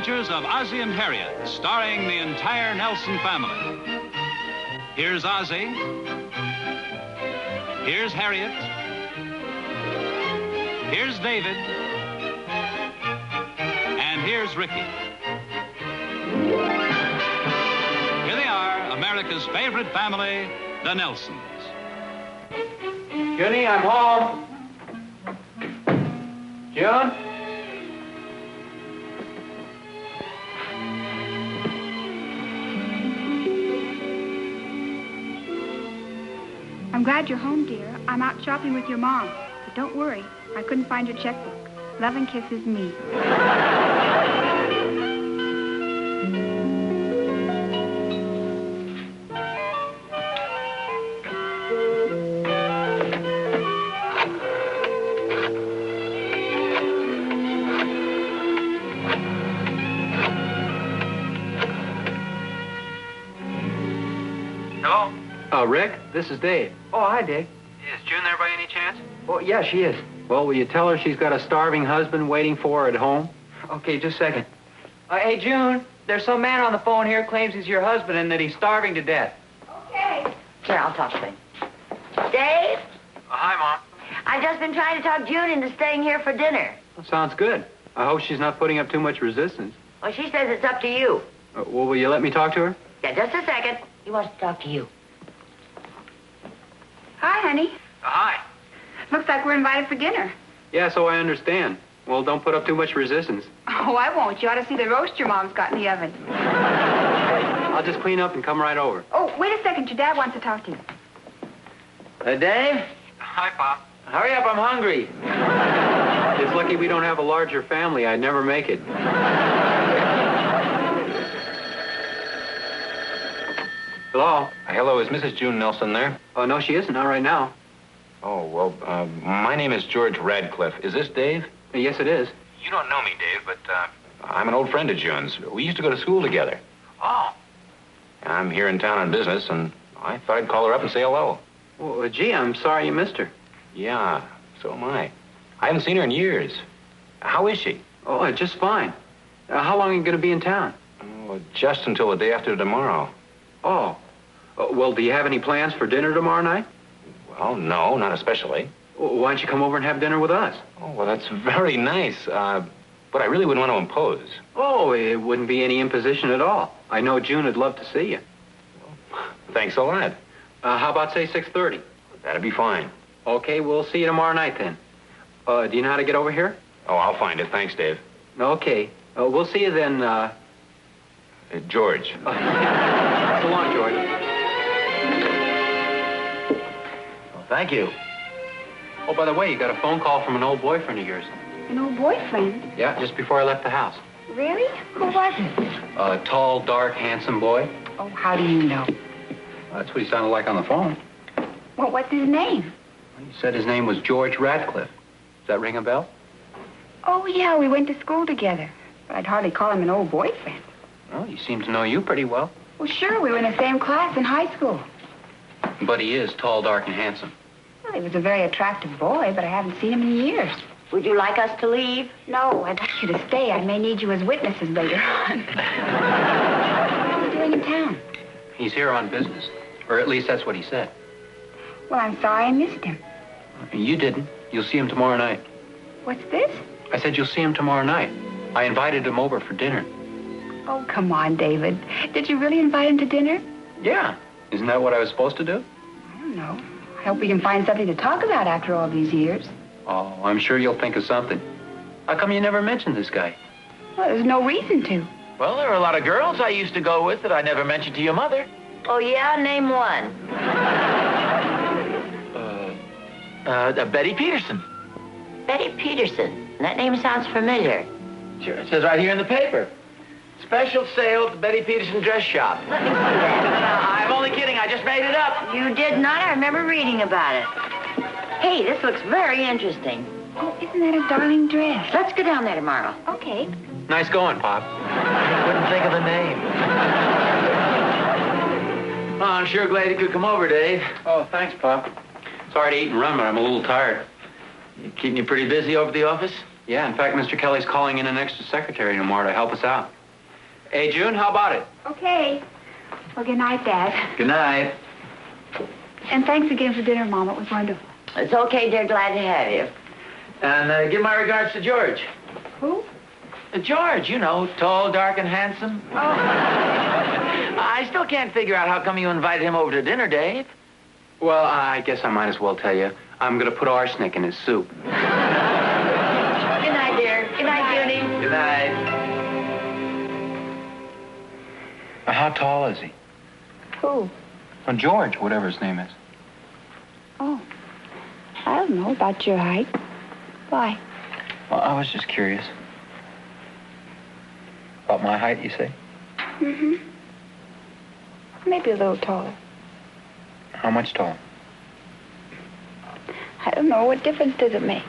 adventures of Ozzie and Harriet, starring the entire Nelson family. Here's Ozzie. Here's Harriet. Here's David. And here's Ricky. Here they are, America's favorite family, the Nelsons. Junie, I'm home. June? I'm glad you're home, dear. I'm out shopping with your mom. But don't worry, I couldn't find your checkbook. Love and kisses, me. Hello? Rick, this is Dave. Oh, hi, Dave. Is June there by any chance? Oh, yeah, she is. Well, will you tell her she's got a starving husband waiting for her at home? Okay, just a second. Hey, June, there's some man on the phone here claims he's your husband and that he's starving to death. Okay. Here, I'll talk to him. Dave? Hi, Mom. I've just been trying to talk June into staying here for dinner. Well, sounds good. I hope she's not putting up too much resistance. Well, she says it's up to you. Well, will you let me talk to her? Yeah, just a second. He wants to talk to you. Hi, honey. Hi. Looks like we're invited for dinner. Yeah, so I understand. Well, don't put up too much resistance. Oh, I won't. You ought to see the roast your mom's got in the oven. I'll just clean up and come right over. Oh, wait a second. Your dad wants to talk to you. Dave? Hi, Pop. Hurry up, I'm hungry. It's lucky we don't have a larger family. I'd never make it. Hello? Hello, is Mrs. June Nelson there? Oh, no, she isn't. Not right now. Oh, well, my name is George Radcliffe. Is this Dave? Yes, it is. You don't know me, Dave, but I'm an old friend of June's. We used to go to school together. Oh. I'm here in town on business, and I thought I'd call her up and say hello. Well, gee, I'm sorry you missed her. Yeah, so am I. I haven't seen her in years. How is she? Oh, just fine. How long are you going to be in town? Oh, just until the day after tomorrow. Oh. Well, do you have any plans for dinner tomorrow night? Well, no, not especially. Well, why don't you come over and have dinner with us? Oh, well, that's very nice. But I really wouldn't want to impose. Oh, it wouldn't be any imposition at all. I know June would love to see you. Well, thanks a lot. How about, say, 6:30? That'd be fine. Okay, we'll see you tomorrow night then. Do you know how to get over here? Oh, I'll find it. Thanks, Dave. Okay. We'll see you then, George. So long, George. Well, thank you. Oh, by the way, you got a phone call from an old boyfriend of yours. An old boyfriend? Yeah, just before I left the house. Really? Who was it? A tall, dark, handsome boy. Oh, how do you know? That's what he sounded like on the phone. Well, what's his name? He said his name was George Radcliffe. Does that ring a bell? Oh, yeah, we went to school together. But I'd hardly call him an old boyfriend. Well, he seems to know you pretty well. Well, sure, we were in the same class in high school. But he is tall, dark, and handsome. Well, he was a very attractive boy, but I haven't seen him in years. Would you like us to leave? No, I'd like you to stay. I may need you as witnesses later on. What are you doing in town? He's here on business. Or at least that's what he said. Well, I'm sorry I missed him. You didn't. You'll see him tomorrow night. What's this? I said you'll see him tomorrow night. I invited him over for dinner. Oh, come on, David. Did you really invite him to dinner? Yeah. Isn't that what I was supposed to do? I don't know. I hope we can find something to talk about after all these years. Oh, I'm sure you'll think of something. How come you never mentioned this guy? Well, there's no reason to. Well, there are a lot of girls I used to go with that I never mentioned to your mother. Oh, yeah? Name one. Betty Peterson. Betty Peterson. That name sounds familiar. Sure, it says right here in the paper. Special sale at the Betty Peterson dress shop. Let me see that. I'm only kidding. I just made it up. You did not? I remember reading about it. Hey, this looks very interesting. Oh, isn't that a darling dress? Let's go down there tomorrow. Okay. Nice going, Pop. I couldn't think of the name. Oh, I'm sure glad you could come over, Dave. Oh, thanks, Pop. Sorry to eat and run, but I'm a little tired. You keeping you pretty busy over at the office? Yeah, in fact, Mr. Kelly's calling in an extra secretary tomorrow to help us out. Hey, June, how about it? Okay. Well, good night, Dad. Good night. And thanks again for dinner, Mom. It was wonderful. It's okay, dear. Glad to have you. And give my regards to George. Who? George, you know, tall, dark, and handsome. Oh. I still can't figure out how come you invited him over to dinner, Dave. Well, I guess I might as well tell you. I'm going to put arsenic in his soup. Good night, dear. Good night, Judy. Good night. How tall is he? Who? Well, George, whatever his name is. Oh. I don't know about your height. Why? Well, I was just curious. About my height, you say? Mm-hmm. Maybe a little taller. How much taller? I don't know. What difference does it make?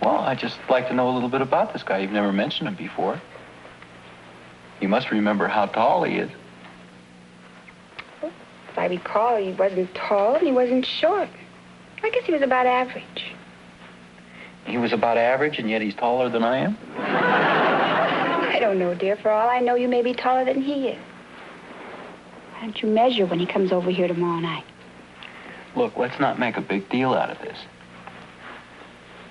Well, I'd just like to know a little bit about this guy. You've never mentioned him before. You must remember how tall he is. If I recall, he wasn't tall and he wasn't short. I guess he was about average. He was about average, and yet he's taller than I am? I don't know, dear. For all I know, you may be taller than he is. Why don't you measure when he comes over here tomorrow night? Look, let's not make a big deal out of this.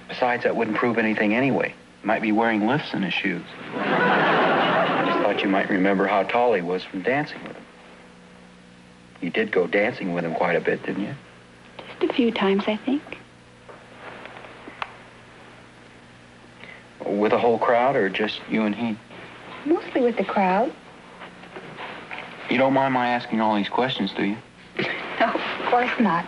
Besides, that wouldn't prove anything anyway. He might be wearing lifts in his shoes. I just thought you might remember how tall he was from dancing with him. You did go dancing with him quite a bit, didn't you? Just a few times, I think. With a whole crowd, or just you and he? Mostly with the crowd. You don't mind my asking all these questions, do you? No, of course not.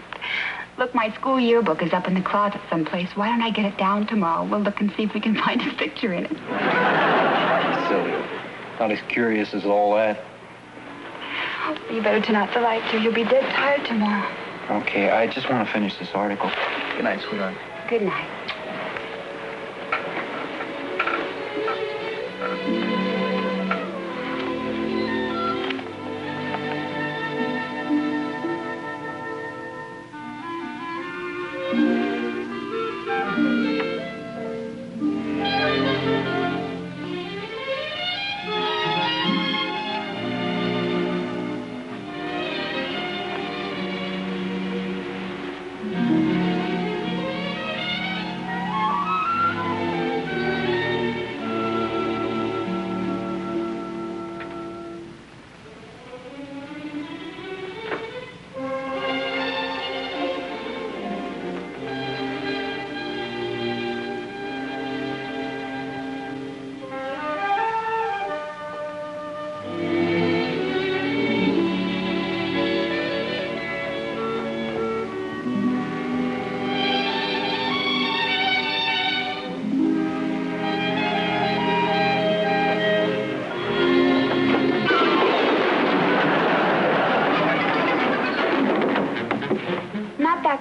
Look, my school yearbook is up in the closet someplace. Why don't I get it down tomorrow? We'll look and see if we can find his picture in it. Silly. Not as curious as all that. You better turn out the light, dear. You'll be dead tired tomorrow. Okay, I just want to finish this article. Good night, sweetheart. Good night.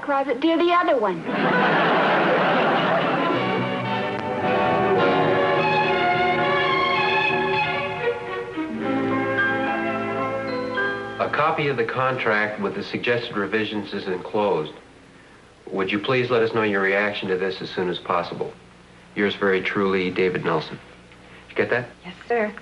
Closet, dear, the other one. A copy of the contract with the suggested revisions is enclosed. Would you please let us know your reaction to this as soon as possible? Yours very truly, David Nelson. Did you get that? Yes, sir.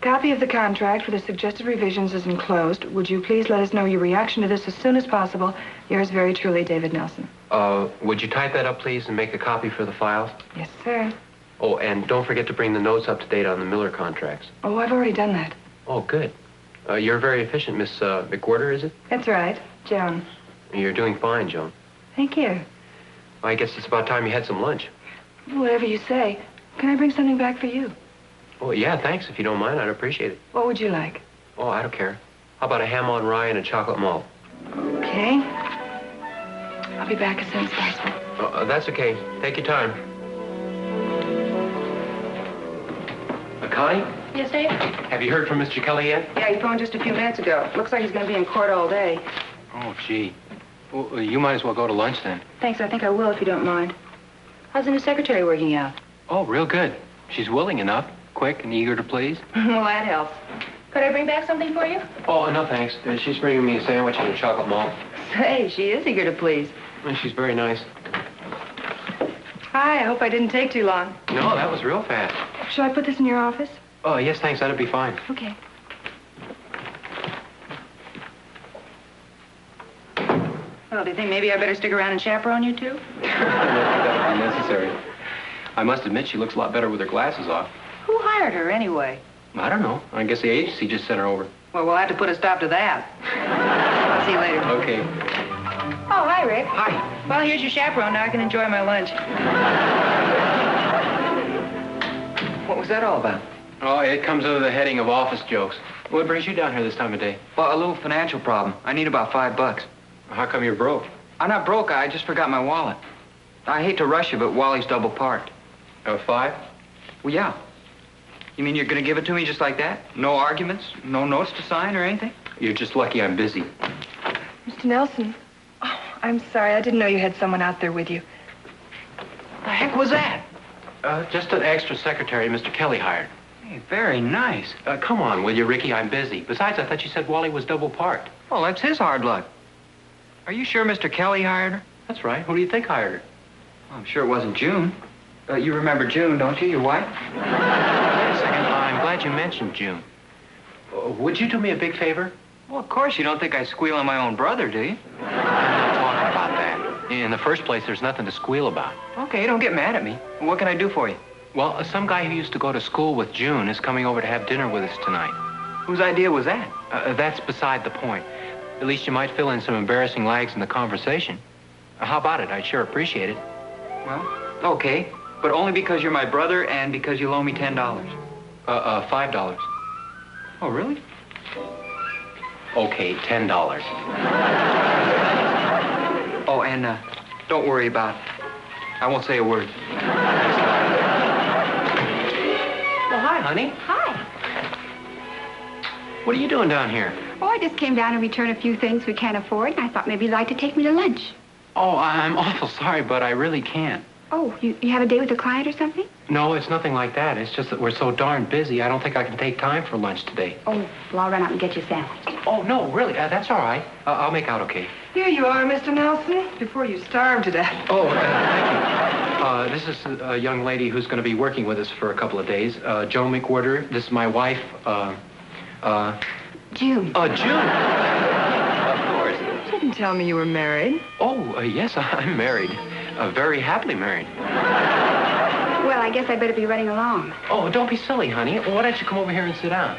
Copy of the contract for the suggested revisions is enclosed. Would you please let us know your reaction to this as soon as possible? Yours very truly, David Nelson. Would you type that up, please, and make a copy for the files? Yes, sir. Oh, and don't forget to bring the notes up to date on the Miller contracts. Oh, I've already done that. Oh, good. You're very efficient, Miss McWhorter, is it? That's right. Joan. You're doing fine, Joan. Thank you. I guess it's about time you had some lunch. Whatever you say. Can I bring something back for you? Oh, yeah, thanks. If you don't mind, I'd appreciate it. What would you like? Oh, I don't care. How about a ham on rye and a chocolate malt? Okay. I'll be back as soon as possible. That's okay. Take your time. Connie? Yes, Dave? Have you heard from Mr. Kelly yet? Yeah, he phoned just a few minutes ago. Looks like he's going to be in court all day. Oh, gee. Well, you might as well go to lunch then. Thanks, I think I will if you don't mind. How's the new secretary working out? Oh, real good. She's willing enough, quick and eager to please. Well, that helps. Could I bring back something for you? Oh, no, thanks. She's bringing me a sandwich and a chocolate malt. Say, she is eager to please. And she's very nice. Hi, I hope I didn't take too long. No, that was real fast. Shall I put this in your office? Oh, yes, thanks. That'd be fine. Okay. Well, do you think maybe I better stick around and chaperone you two? I don't think that would be necessary. I must admit she looks a lot better with her glasses off. Who hired her anyway? I don't know. I guess the agency just sent her over. Well, we'll have to put a stop to that. I'll see you later. Okay. Oh, hi, Rick. Hi. Well, here's your chaperone. Now I can enjoy my lunch. What was that all about? Oh, it comes under the heading of office jokes. What brings you down here this time of day? Well, a little financial problem. I need about $5. How come you're broke? I'm not broke. I just forgot my wallet. I hate to rush you, but Wally's double parked. 5? Well, yeah. You mean you're going to give it to me just like that? No arguments? No notes to sign or anything? You're just lucky I'm busy. Mr. Nelson. Oh, I'm sorry. I didn't know you had someone out there with you. The heck was that? Just an extra secretary Mr. Kelly hired. Hey, very nice. Come on, will you, Ricky? I'm busy. Besides, I thought you said Wally was double parked. Well, that's his hard luck. Are you sure Mr. Kelly hired her? That's right. Who do you think hired her? Well, I'm sure it wasn't June. You remember June, don't you, your wife? Wait a second. I'm glad you mentioned June. Would you do me a big favor? Well, of course. You don't think I squeal on my own brother, do you? I'm not talking about that. In the first place, there's nothing to squeal about. Okay, don't get mad at me. What can I do for you? Well, some guy who used to go to school with June is coming over to have dinner with us tonight. Whose idea was that? That's beside the point. At least you might fill in some embarrassing lags in the conversation. How about it? I'd sure appreciate it. Well, okay. But only because you're my brother and because you loan me $10. $5. Oh, really? Okay, $10. Oh, and don't worry about it. I won't say a word. Well, hi, honey. Hi. What are you doing down here? Oh, I just came down to return a few things we can't afford, and I thought maybe you'd like to take me to lunch. Oh, I'm awful sorry, but I really can't. Oh, you have a date with a client or something? No, it's nothing like that. It's just that we're so darn busy, I don't think I can take time for lunch today. Oh, well, I'll run out and get you a sandwich. Oh, no, really, that's all right. I'll make out okay. Here you are, Mr. Nelson, before you starve to death. Oh, thank you. This is a young lady who's going to be working with us for a couple of days. Joe McWhirter. This is my wife, June. June. Of course. You didn't tell me you were married. Oh, yes, I'm married. Very happily married. Well, I guess I better be running along. Oh, don't be silly, honey. Why don't you come over here and sit down?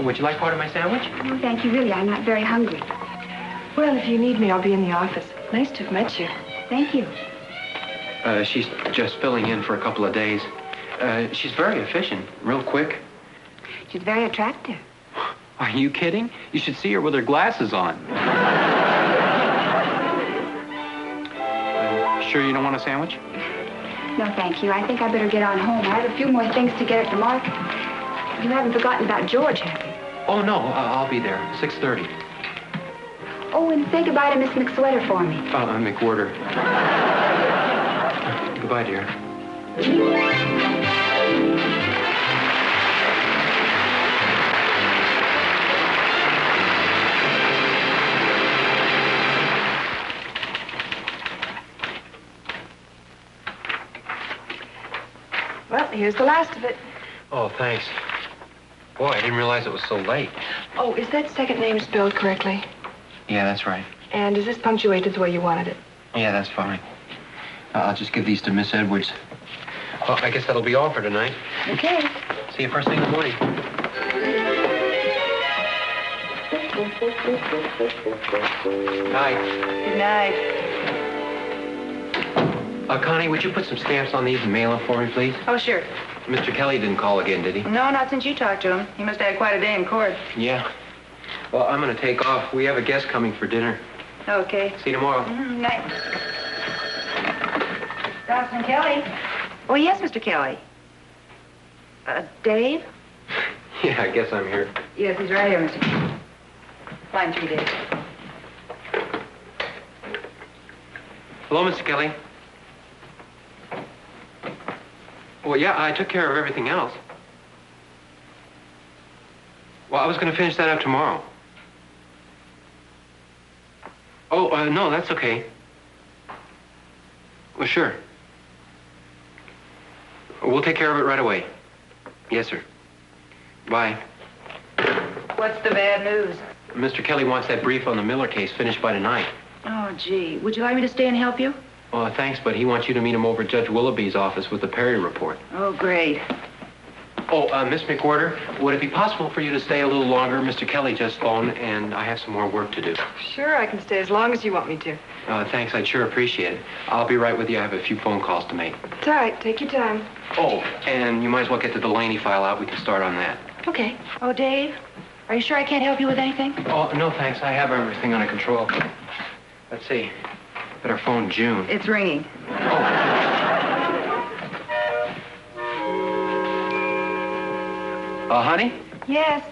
Would you like part of my sandwich? Oh, thank you, really. I'm not very hungry. Well, if you need me, I'll be in the office. Nice to have met you. Thank you. She's just filling in for a couple of days. She's very efficient, real quick. She's very attractive. Are you kidding? You should see her with her glasses on. Sure you don't want a sandwich? No, thank you. I think I better get on home. I have a few more things to get at the market. You haven't forgotten about George, have you? Oh, no, I'll be there, 6:30. Oh, and say goodbye to Miss McSweater for me. McWhirter. Goodbye, dear. Well, here's the last of it. Oh, thanks. Boy, I didn't realize it was so late. Oh, is that second name spelled correctly? Yeah, that's right. And is this punctuated the way you wanted it? Yeah, that's fine. I'll just give these to Miss Edwards. Well, I guess that'll be all for tonight. Okay. See you first thing in the morning. Night. Good night. Connie, would you put some stamps on these and mail them for me, please? Oh, sure. Mr. Kelly didn't call again, did he? No, not since you talked to him. He must have had quite a day in court. Yeah. Well, I'm going to take off. We have a guest coming for dinner. Okay. See you tomorrow. Night. Dawson Kelly. Oh, yes, Mr. Kelly. Dave? Yeah, I guess I'm here. Yes, he's right here, Mr. Kelly. Fine, 3 days. Hello, Mr. Kelly. Well, yeah, I took care of everything else. Well, I was going to finish that up tomorrow. Oh, no, that's okay. Well, sure. We'll take care of it right away. Yes, sir. Bye. What's the bad news? Mr. Kelly wants that brief on the Miller case finished by tonight. Oh, gee. Would you like me to stay and help you? Well, thanks, but he wants you to meet him over at Judge Willoughby's office with the Perry report. Oh, great. Oh, Miss McWhorter, would it be possible for you to stay a little longer? Mr. Kelly just phoned, and I have some more work to do. Sure, I can stay as long as you want me to. Thanks, I'd sure appreciate it. I'll be right with you. I have a few phone calls to make. It's all right. Take your time. Oh, and you might as well get the Delaney file out. We can start on that. Okay. Oh, Dave, are you sure I can't help you with anything? Oh, no, thanks. I have everything under control. Let's see. Better phone June. It's ringing. Oh. Honey? Yes.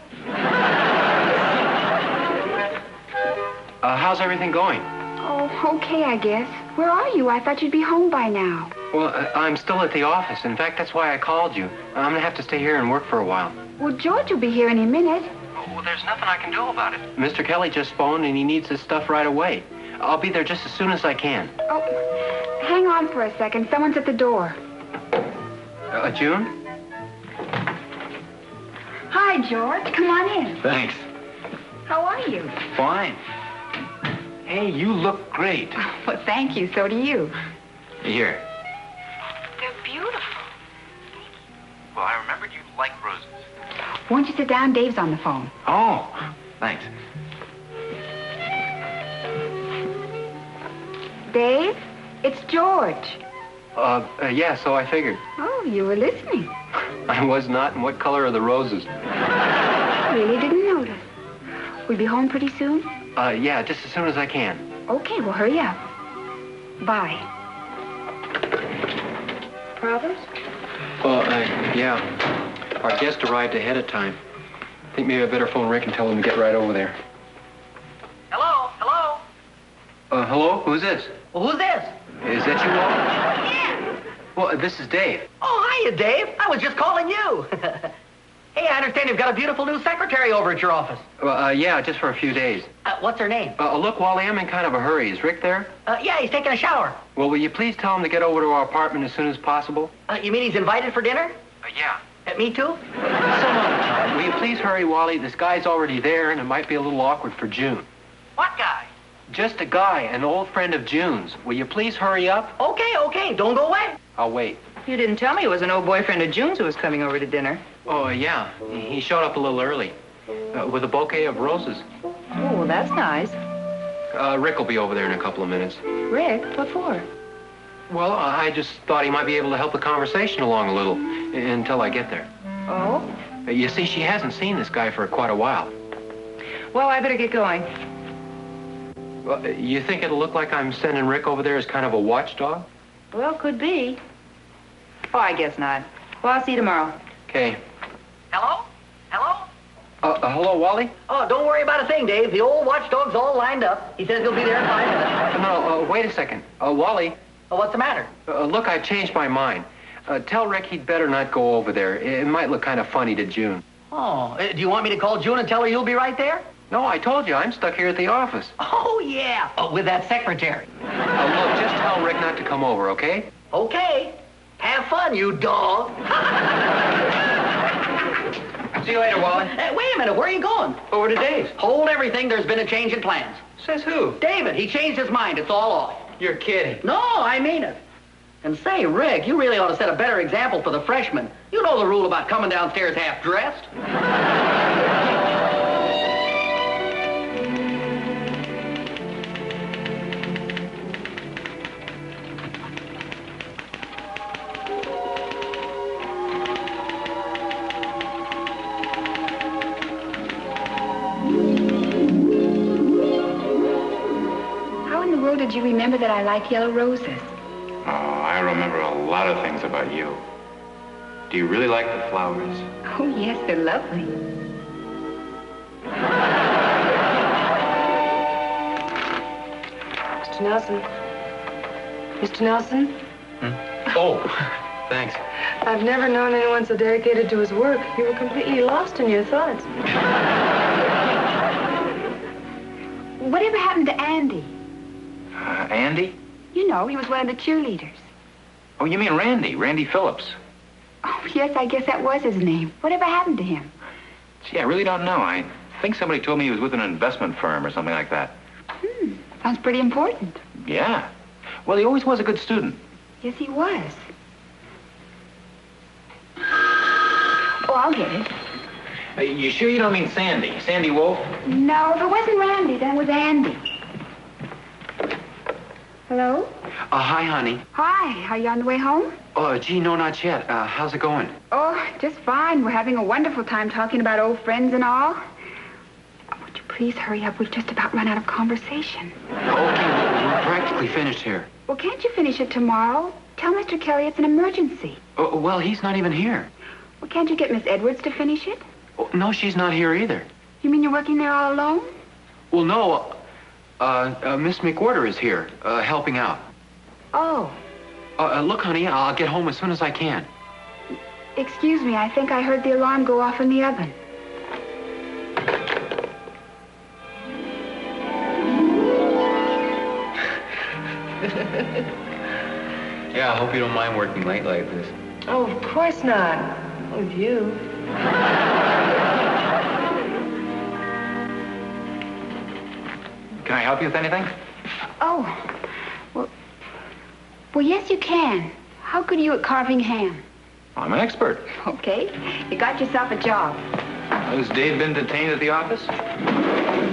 How's everything going? Oh, okay, I guess. Where are you? I thought you'd be home by now. Well, I'm still at the office. In fact, that's why I called you. I'm going to have to stay here and work for a while. Well, George will be here any minute. Well, there's nothing I can do about it. Mr. Kelly just phoned, and he needs his stuff right away. I'll be there just as soon as I can. Oh, hang on for a second. Someone's at the door. June? Hi, George. Come on in. Thanks. How are you? Fine. Hey, you look great. Well, thank you. So do you. Here. They're beautiful. Well, I remembered you liked roses. Won't you sit down? Dave's on the phone. Oh, thanks. Dave, it's George. Yeah, so I figured. Oh, you were listening. I was not. And what color are the roses? Really didn't notice. We'll be home pretty soon? Yeah, just as soon as I can. Okay, well, hurry up. Bye. Problems? Yeah. Our guest arrived ahead of time. I think maybe I better phone Rick and tell him to get right over there. Hello? Hello? Hello? Who's this? Well, who's this? Is that you, Walt? Yeah. Well, this is Dave. Oh, hiya, Dave. I was just calling you. Hey, I understand you've got a beautiful new secretary over at your office. Yeah, just for a few days. What's her name? Look, Wally, I'm in kind of a hurry. Is Rick there? Yeah, he's taking a shower. Well, will you please tell him to get over to our apartment as soon as possible? You mean he's invited for dinner? Yeah. Me too? Some other time. Will you please hurry, Wally? This guy's already there, and it might be a little awkward for June. What guy? Just a guy, an old friend of June's. Will you please hurry up? Okay. Don't go away. I'll wait. You didn't tell me it was an old boyfriend of June's who was coming over to dinner. Oh, yeah. He showed up a little early. With a bouquet of roses. Oh, well, that's nice. Rick will be over there in a couple of minutes. Rick? What for? Well, I just thought he might be able to help the conversation along a little until I get there. Oh? You see, she hasn't seen this guy for quite a while. Well, I better get going. You think it'll look like I'm sending Rick over there as kind of a watchdog? Well, could be. Oh, I guess not. Well, I'll see you tomorrow. Okay. Hello? Hello? Hello, Wally? Oh, don't worry about a thing, Dave. The old watchdog's all lined up. He says he'll be there in 5 minutes. No, wait a second. Wally? What's the matter? Look, I've changed my mind. Tell Rick he'd better not go over there. It might look kind of funny to June. Oh, do you want me to call June and tell her you'll be right there? No, I told you, I'm stuck here at the office. Oh, yeah. With that secretary. Look, just tell Rick not to come over, okay? Okay. Have fun, you dog. See you later, Wally. Hey, wait a minute. Where are you going? Over to Dave's. Hold everything. There's been a change in plans. Says who? David. He changed his mind. It's all off. You're kidding. No, I mean it. And say, Rick, you really ought to set a better example for the freshmen. You know the rule about coming downstairs half-dressed. Did you remember that I like yellow roses? Oh, I remember a lot of things about you. Do you really like the flowers? Oh, yes, they're lovely. Mr. Nelson. Mr. Nelson? Oh, thanks. I've never known anyone so dedicated to his work. You were completely lost in your thoughts. Whatever happened to Andy? Andy? You know, he was one of the cheerleaders. Oh, you mean Randy Phillips. Oh, yes, I guess that was his name. Whatever happened to him? Gee, I really don't know. I think somebody told me he was with an investment firm or something like that. Sounds pretty important. Yeah. Well, he always was a good student. Yes, he was. Oh, I'll get it. You sure you don't mean Sandy? Sandy Wolf? No, if it wasn't Randy, then it was Andy. Hello? Hi, honey. Hi, are you on the way home? Oh, gee, no, not yet. How's it going? Oh, just fine. We're having a wonderful time talking about old friends and all. Oh, would you please hurry up? We've just about run out of conversation. Okay, we're practically finished here. Well, can't you finish it tomorrow? Tell Mr. Kelly it's an emergency. Oh, well, he's not even here. Well, can't you get Miss Edwards to finish it? Oh, no, she's not here either. You mean you're working there all alone? Well, no. Miss McWhorter is here, helping out. Oh. Look, honey, I'll get home as soon as I can. Excuse me, I think I heard the alarm go off in the oven. Yeah, I hope you don't mind working late like this. Oh, of course not. With you. Can I help you with anything? Oh. Well, yes, you can. How good are you at carving ham? I'm an expert. Okay. You got yourself a job. Has Dave been detained at the office?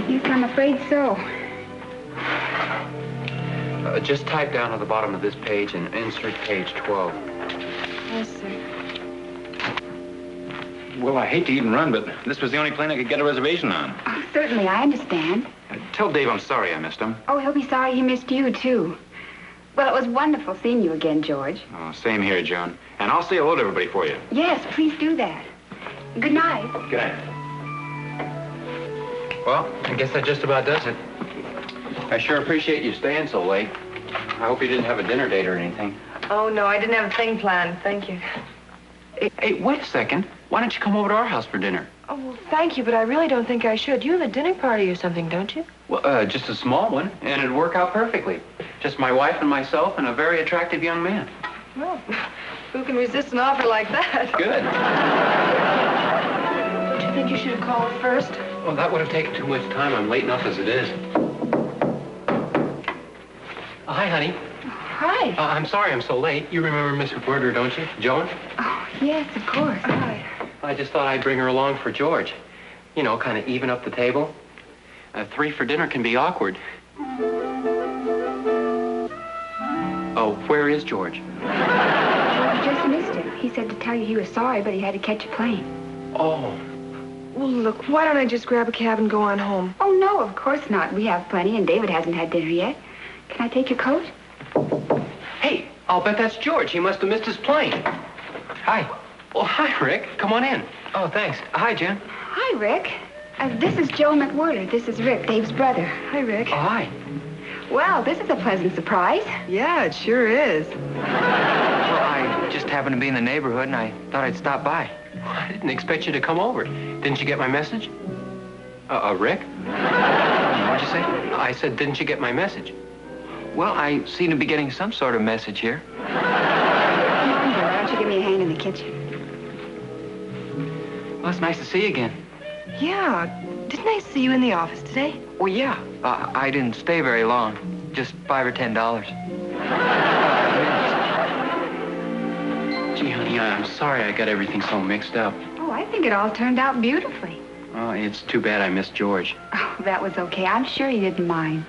Yes, I'm afraid so. Just type down at the bottom of this page and insert page 12. Yes, sir. Well, I hate to even run, but this was the only plane I could get a reservation on. Oh, certainly, I understand. Tell Dave I'm sorry I missed him. Oh, he'll be sorry he missed you, too. Well, it was wonderful seeing you again, George. Oh, same here, Joan. And I'll say hello to everybody for you. Yes, please do that. Good night. Good night. Well, I guess that just about does it. I sure appreciate you staying so late. I hope you didn't have a dinner date or anything. Oh, no, I didn't have a thing planned. Thank you. Hey, wait a second. Why don't you come over to our house for dinner? Oh, well, thank you, but I really don't think I should. You have a dinner party or something, don't you? Well, just a small one, and it'd work out perfectly. Just my wife and myself and a very attractive young man. Well, who can resist an offer like that? Good. Don't you think you should have called first? Well, that would have taken too much time. I'm late enough as it is. Hi, honey. Hi. I'm sorry I'm so late. You remember Miss McWhorter, don't you? Joan? Oh, yes, of course. Hi. I just thought I'd bring her along for George. You know, kind of even up the table. 3 for dinner can be awkward. Oh, where is George? Well, you just missed him. He said to tell you he was sorry, but he had to catch a plane. Oh. Well, look, why don't I just grab a cab and go on home? Oh, no, of course not. We have plenty, and David hasn't had dinner yet. Can I take your coat? Hey, I'll bet that's George. He must have missed his plane. Hi. Oh, hi, Rick. Come on in. Oh, thanks. Hi, Jen. Hi, Rick. This is Joe McWhorter. This is Rick, Dave's brother. Hi, Rick. Oh, hi. Well, this is a pleasant surprise. Yeah, it sure is. Well, I just happened to be in the neighborhood, and I thought I'd stop by. I didn't expect you to come over. Didn't you get my message? Rick? What'd you say? I said, didn't you get my message? Well, I seem to be getting some sort of message here. Come on, Joe. Why don't you give me a hand in the kitchen? Well, it's nice to see you again. Yeah, didn't I see you in the office today? Oh, yeah. I didn't stay very long. Just $5 or $10. Gee, honey, I'm sorry I got everything so mixed up. Oh, I think it all turned out beautifully. Oh, it's too bad I missed George. Oh, that was okay. I'm sure he didn't mind.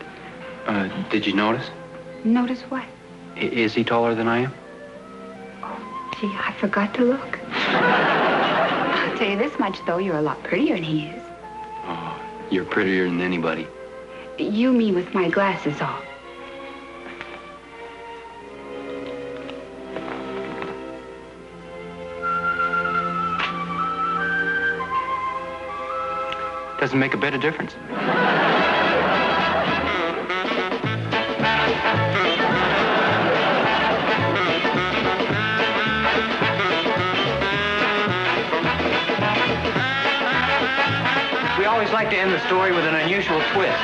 Did you notice? Notice what? Is he taller than I am? Oh, gee, I forgot to look. I'll tell you this much, though. You're a lot prettier than he is. Oh, you're prettier than anybody. You mean with my glasses off. Doesn't make a bit of difference. We always like to end the story with an unusual twist.